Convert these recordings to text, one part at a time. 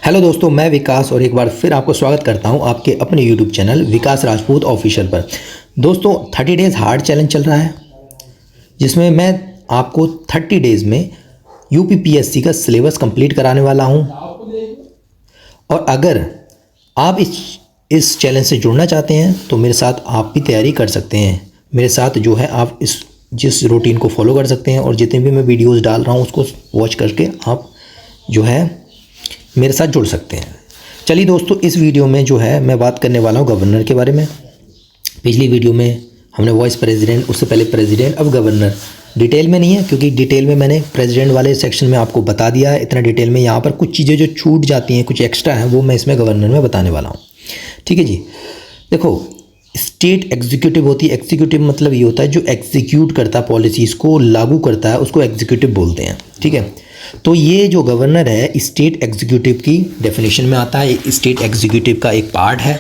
Hello दोस्तों, मैं विकास और एक बार फिर आपको स्वागत करता हूं आपके अपने यूट्यूब चैनल विकास राजपूत ऑफिशियल पर। दोस्तों 30 डेज़ हार्ड चैलेंज चल रहा है, जिसमें मैं आपको 30 डेज़ में यूपीपीएससी का सिलेबस कंप्लीट कराने वाला हूं। और अगर आप इस चैलेंज से जुड़ना चाहते हैं तो मेरे साथ आप भी तैयारी कर सकते हैं। मेरे साथ जो है आप जिस रूटीन को फॉलो कर सकते हैं और जितने भी मैं वीडियोस डाल रहा हूं उसको वॉच करके आप जो है मेरे साथ जुड़ सकते हैं। चलिए दोस्तों, इस वीडियो में जो है मैं बात करने वाला हूँ गवर्नर के बारे में। पिछली वीडियो में हमने वाइस प्रेसिडेंट, उससे पहले प्रेसिडेंट, अब गवर्नर। डिटेल में नहीं है क्योंकि डिटेल में मैंने प्रेसिडेंट वाले सेक्शन में आपको बता दिया है। इतना डिटेल में यहाँ पर कुछ चीज़ें जो छूट जाती हैं, कुछ एक्स्ट्रा हैं, वो मैं इसमें गवर्नर में बताने वाला हूँ। ठीक है जी। देखो, स्टेट एग्जीक्यूटिव होती है। एग्जीक्यूटिव मतलब ये होता है जो एग्जीक्यूट करता है, पॉलिसीज़ को लागू करता है, उसको एग्जीक्यूटिव बोलते हैं। ठीक है, तो ये जो गवर्नर है स्टेट एग्जीक्यूटिव की डेफिनेशन में आता है। स्टेट एग्जीक्यूटिव का एक पार्ट है।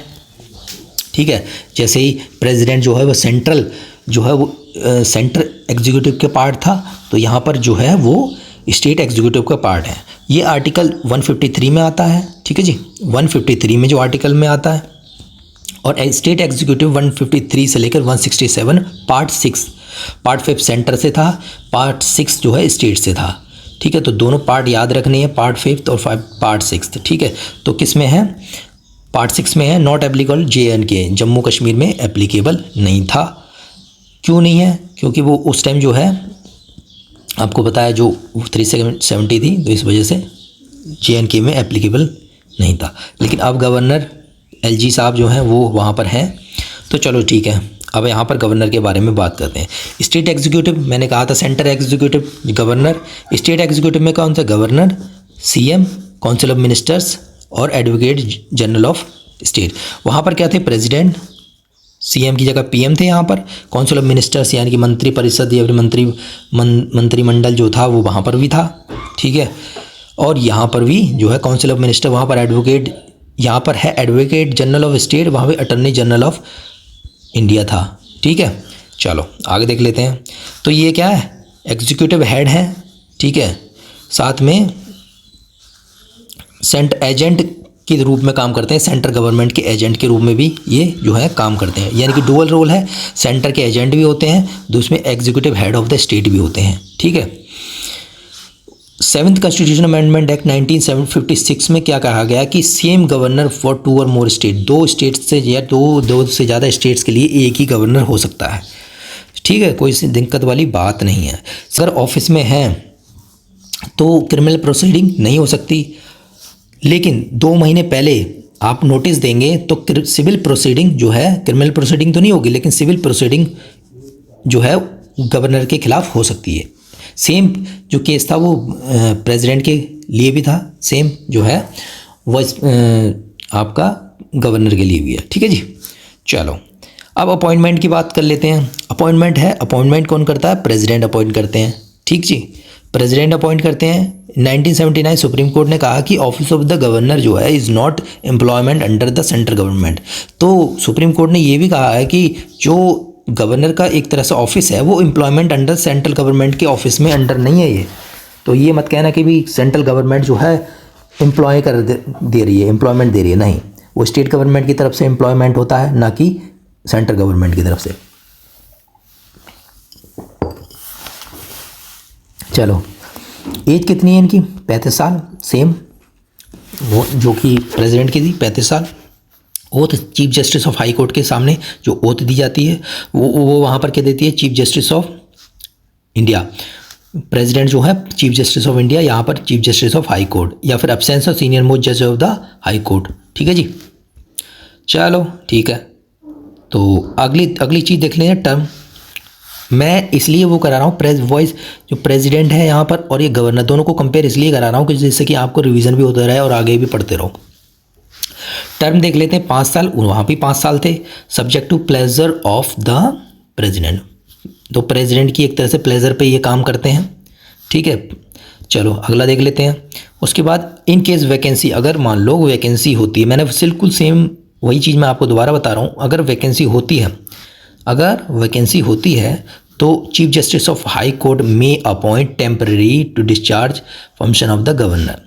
ठीक है, जैसे ही प्रेसिडेंट जो है वो सेंट्रल जो है वो सेंट्रल एग्जीक्यूटिव के पार्ट था, तो यहाँ पर जो है वो स्टेट एग्जीक्यूटिव का पार्ट है। ये आर्टिकल 153 में आता है। ठीक है जी, 153 में जो आर्टिकल में आता है। और स्टेट एग्जीक्यूटिव 153 से लेकर 167 पार्ट 6, पार्ट 5 सेंटर से था, पार्ट 6 जो है स्टेट से था। ठीक है, तो दोनों पार्ट याद रखने हैं, पार्ट 5 और पार्ट 6। ठीक है, तो किस में है? पार्ट 6 में है not applicable JNK, Jammu Kashmir में एप्लीकेबल नहीं था। क्यों नहीं है? क्योंकि वो उस टाइम जो है आपको पता है जो 370 थी, तो इस वजह से JNK में एप्लीकेबल नहीं था। लेकिन अब गवर्नर LG साहब जो हैं वो वहाँ पर हैं। तो चलो ठीक है, अब यहाँ पर गवर्नर के बारे में बात करते हैं। स्टेट एग्जीक्यूटिव मैंने कहा था, centre executive governor. State executive में कौन सा? Governor, CM, council of ministers और एडवोकेट जनरल ऑफ स्टेट। वहाँ पर क्या थे? प्रेसिडेंट, CM की जगह PM थे यहाँ पर। काउंसिल ऑफ मिनिस्टर्स यानी कि मंत्री परिषद या फिर मंत्रिमंडल जो था वो वहाँ पर भी था। ठीक है, और यहाँ पर भी जो है काउंसिल ऑफ मिनिस्टर, वहाँ पर एडवोकेट, यहाँ पर है एडवोकेट जनरल ऑफ स्टेट, वहाँ पे अटॉर्नी जनरल ऑफ इंडिया था। ठीक है, चलो आगे देख लेते हैं। तो ये क्या है? एग्जीक्यूटिव हेड है। ठीक है, साथ में एजेंट के रूप में काम करते हैं, सेंट्रल गवर्नमेंट के एजेंट के रूप में भी ये जो है काम करते हैं। यानी कि डुअल रोल है, सेंटर के एजेंट भी होते हैं, दूसरे में executive head of the state भी होते हैं। ठीक है, 7th कॉन्स्टिट्यूशन अमेंडमेंट एक्ट 1956 में क्या कहा गया कि सेम गवर्नर फॉर 2 और मोर स्टेट, 2 स्टेट से या दो से ज़्यादा स्टेट्स के लिए एक ही गवर्नर हो सकता है। ठीक है, कोई दिक्कत वाली बात नहीं है। अगर ऑफिस में हैं तो क्रिमिनल प्रोसीडिंग नहीं हो सकती, लेकिन 2 महीने पहले आप नोटिस देंगे तो सिविल प्रोसीडिंग जो है, क्रिमिनल प्रोसीडिंग तो नहीं होगी लेकिन सिविल प्रोसीडिंग जो है गवर्नर के खिलाफ हो सकती है। सेम जो केस था वो प्रेसिडेंट के लिए भी था, सेम जो है वो आपका गवर्नर के लिए भी है। ठीक है जी, चलो अब अपॉइंटमेंट की बात कर लेते हैं। अपॉइंटमेंट है, अपॉइंटमेंट कौन करता है? प्रेसिडेंट अपॉइंट करते हैं। ठीक जी, प्रेसिडेंट अपॉइंट करते हैं। 1979 सुप्रीम कोर्ट ने कहा कि ऑफिस ऑफ द गवर्नर जो है is not employment under the central government. तो सुप्रीम कोर्ट ने ये भी कहा है कि जो गवर्नर का एक तरह से ऑफिस है वो एम्प्लॉयमेंट अंडर सेंट्रल गवर्नमेंट के ऑफिस में अंडर नहीं है ये। तो ये मत कहना कि भी सेंट्रल गवर्नमेंट जो है एम्प्लॉय कर दे रही है, एम्प्लॉयमेंट दे रही है। नहीं, वो स्टेट गवर्नमेंट की तरफ से एम्प्लॉयमेंट होता है, ना कि सेंट्रल गवर्नमेंट की तरफ से। चलो, एज कितनी है इनकी? 35 साल, सेम वो जो कि प्रेसिडेंट की थी, 35 साल। Oath chief justice of high court के सामने जो ओथ दी जाती है वो वहाँ पर क्या देती है? Chief justice of India. President जो है चीफ जस्टिस ऑफ इंडिया, यहाँ पर chief justice of high court, या फिर एब्सेंस ऑफ सीनियर मोस्ट जज ऑफ द हाई कोर्ट। ठीक है जी, चलो ठीक है। तो अगली चीज़ देख लें, टर्म। मैं इसलिए वो करा रहा हूँ वॉइस जो प्रेसिडेंट है यहाँ पर और ये गवर्नर, दोनों को कंपेयर इसलिए करा रहा हूँ कि जिससे कि आपको रिवीजन भी होता रहे और आगे भी पढ़ते रहो। टर्म देख लेते हैं, 5 साल, वहाँ भी 5 साल थे। Subject to pleasure of the president, तो प्रेसिडेंट की एक तरह से प्लेजर पे ये काम करते हैं। ठीक है, चलो अगला देख लेते हैं। उसके बाद इन केस वैकेंसी, अगर मान लो वैकेंसी होती है, मैंने बिल्कुल सेम वही चीज़ मैं आपको दोबारा बता रहा हूँ। अगर वैकेंसी होती है तो chief justice of high court may appoint temporary to discharge function of the governor.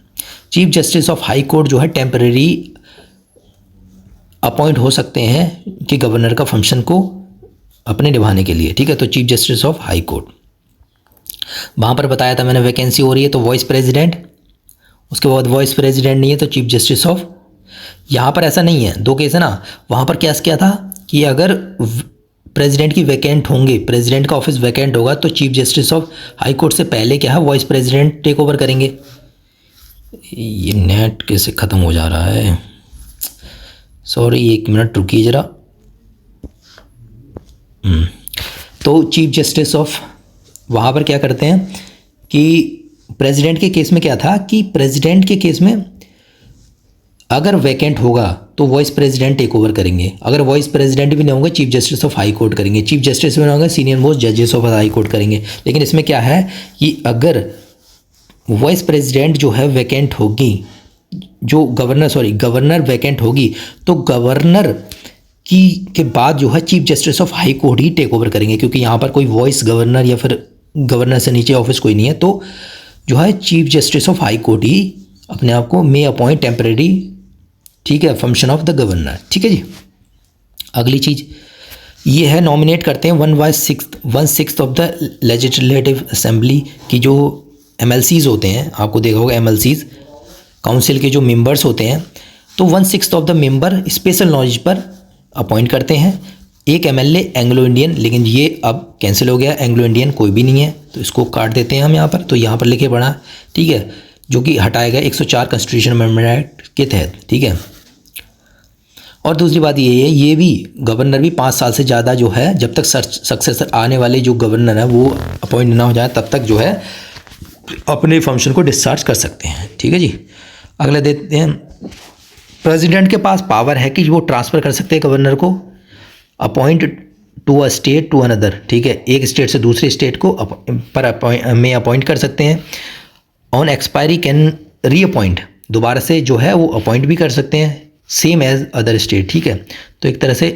Chief justice of high court जो है टेम्परेरी अपॉइंट हो सकते हैं कि गवर्नर का फंक्शन को अपने निभाने के लिए, ठीक है। तो chief justice of high court, वहाँ पर बताया था मैंने वैकेंसी हो रही है तो वाइस प्रेसिडेंट, उसके बाद वाइस प्रेसिडेंट नहीं है तो चीफ जस्टिस ऑफ। यहाँ पर ऐसा नहीं है, 2 केस है ना। वहाँ पर क्या था कि अगर प्रेसिडेंट की वैकेंट होंगे, प्रेसिडेंट का ऑफिस वैकेंट होगा तो chief justice of high court से पहले क्या है वाइस प्रेसिडेंट टेक ओवर करेंगे। ये नेट कैसे ख़त्म हो जा रहा है, सॉरी 1 मिनट रुकिए ज़रा। तो चीफ जस्टिस ऑफ वहाँ पर क्या करते हैं कि प्रेसिडेंट के केस में क्या था कि प्रेसिडेंट के केस में अगर वैकेंट होगा तो वाइस प्रेसिडेंट टेक ओवर करेंगे, अगर वाइस प्रेसिडेंट भी नहीं होंगे chief justice of high court करेंगे, चीफ जस्टिस भी नहीं होंगे सीनियर मोस्ट जजेस ऑफ हाई कोर्ट करेंगे। लेकिन इसमें क्या है कि अगर वाइस प्रेसिडेंट जो है वैकेंट होगी, जो गवर्नर वैकेंट होगी तो गवर्नर के बाद जो है chief justice of high court ही टेक ओवर करेंगे, क्योंकि यहाँ पर कोई वॉइस गवर्नर या फिर गवर्नर से नीचे ऑफिस कोई नहीं है। तो जो है chief justice of high court ही अपने आप को मे अपॉइंट टेम्परेरी, ठीक है, फंक्शन ऑफ द गवर्नर, ठीक है जी। अगली चीज़ ये है नॉमिनेट करते हैं 1/6 ऑफ द लेजिस्लेटिव असेंबली की जो MLCs होते हैं, आपको देखा होगा MLCs काउंसिल के जो मेंबर्स होते हैं, तो 1/6 of the member special knowledge पर अपॉइंट करते हैं। एक MLA एंग्लो इंडियन, लेकिन ये अब कैंसिल हो गया, एंग्लो इंडियन कोई भी नहीं है तो इसको काट देते हैं हम यहाँ पर। तो यहाँ पर लिखे पड़ा, ठीक है, जो कि हटाया गया 104 कॉन्स्टिट्यूशन अमेंडमेंट एक्ट के तहत, ठीक है। और दूसरी बात ये है, ये भी गवर्नर भी 5 साल से ज़्यादा जो है, जब तक सक्सेसर आने वाले जो गवर्नर है वो अपॉइंट ना हो जाए तब तक जो है अपने फंक्शन को डिस्चार्ज कर सकते हैं, ठीक है जी। अगला देखते हैं, प्रेसिडेंट के पास पावर है कि वो ट्रांसफ़र कर सकते हैं गवर्नर को appoint to a state to another, ठीक है, एक स्टेट से दूसरे स्टेट को में अपॉइंट कर सकते हैं। ऑन एक्सपायरी कैन रीअपॉइंट, दोबारा से जो है वो अपॉइंट भी कर सकते हैं सेम एज अदर स्टेट, ठीक है। तो एक तरह से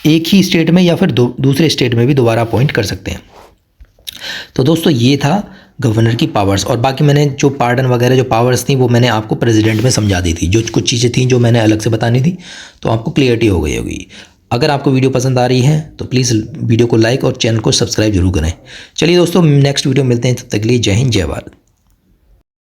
एक ही स्टेट में या फिर दूसरे स्टेट में भी दोबारा अपॉइंट कर सकते हैं। तो दोस्तों ये था गवर्नर की पावर्स, और बाकी मैंने जो पार्डन वगैरह जो पावर्स थी वो मैंने आपको प्रेसिडेंट में समझा दी थी। जो कुछ चीज़ें थी जो मैंने अलग से बतानी थी तो आपको क्लियरिटी हो गई होगी। अगर आपको वीडियो पसंद आ रही है तो प्लीज़ वीडियो को लाइक और चैनल को सब्सक्राइब जरूर करें। चलिए दोस्तों, नेक्स्ट वीडियो मिलते हैं, तब तक के लिए जय हिंद जय भारत।